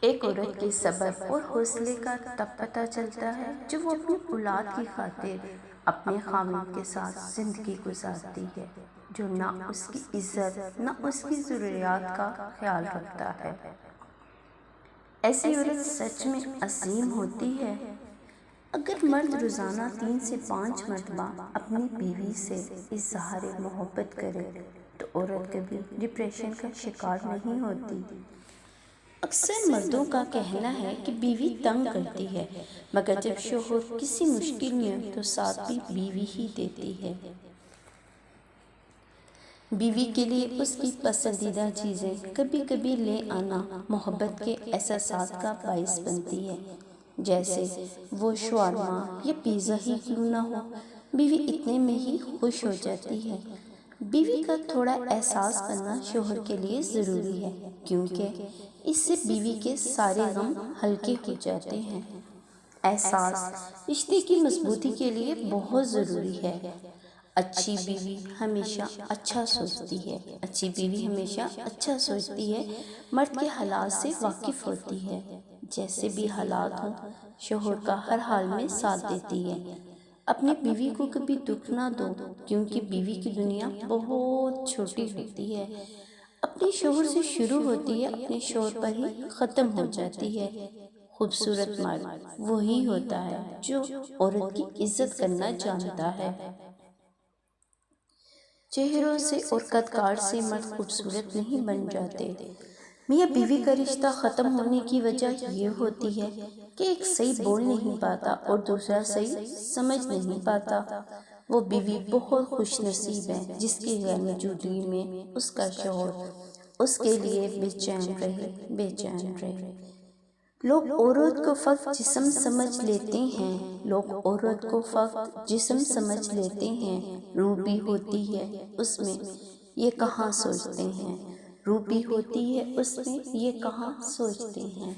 ایک عورت کے صبر اور حوصلے کا تب پتہ چلتا ہے جب وہ اپنی اولاد کی خاطر اپنے خاوند کے ساتھ زندگی گزارتی ہے، جو نہ اس کی عزت نہ اس کی ضروریات کا خیال رکھتا ہے۔ ایسی عورت سچ میں عظیم ہوتی ہے۔ اگر مرد روزانہ 3 سے 5 مرتبہ اپنی بیوی سے اظہار محبت کرے تو عورت کبھی ڈپریشن کا شکار نہیں ہوتی۔ اکثر مردوں کا کہنا ہے کہ بیوی تنگ کرتی ہے، مگر جب شوہر کسی مشکل میں ہو تو ساتھ بھی بیوی ہی دیتی ہے۔ بیوی کے لیے اس کی پسندیدہ چیزیں کبھی کبھی لے آنا محبت کے احساسات کا باعث بنتی ہے، جیسے وہ شاورما یا پیزا ہی کیوں نہ ہو، بیوی اتنے میں ہی خوش ہو جاتی ہے۔ بیوی کا تھوڑا احساس کرنا شوہر کے لیے ضروری ہے، کیونکہ اس سے بیوی کے سارے غم ہلکے ہو جاتے ہیں۔ احساس رشتے کی مضبوطی کے لیے بہت ضروری ہے۔ اچھی بیوی ہمیشہ اچھا سوچتی ہے۔ اچھی بیوی ہمیشہ اچھا سوچتی ہے، مرد کے حالات سے واقف ہوتی ہے۔ جیسے بھی حالات ہوں، شوہر کا ہر حال میں ساتھ دیتی ہے۔ اپنی بیوی کو کبھی دکھ نہ دو، کیونکہ بیوی کی دنیا بہت چھوٹی ہوتی ہے۔ اپنے شوہر سے شروع ہوتی ہے، اپنے شوہر پر ہی ختم ہو جاتی ہے۔ خوبصورت مرد وہی ہوتا ہے جو عورت کی عزت کرنا جانتا ہے۔ چہروں سے اور قد کاٹ سے مرد خوبصورت نہیں بن جاتے۔ میاں بیوی کا رشتہ ختم ہونے کی وجہ یہ ہوتی ہے کہ ایک صحیح بول نہیں پاتا اور دوسرا صحیح سمجھ نہیں پاتا۔ وہ بیوی بہت خوش نصیب ہے جس کی غیر موجودگی میں اس کا شوہر اس کے لیے بے چین رہے۔ لوگ عورت کو فقط جسم سمجھ لیتے ہیں، لوگ عورت کو فقط جسم سمجھ لیتے ہیں، روح بھی ہوتی ہے اس میں، یہ کہاں سوچتے ہیں، روح بھی ہوتی ہے اس میں، یہ کہاں سوچتے ہیں۔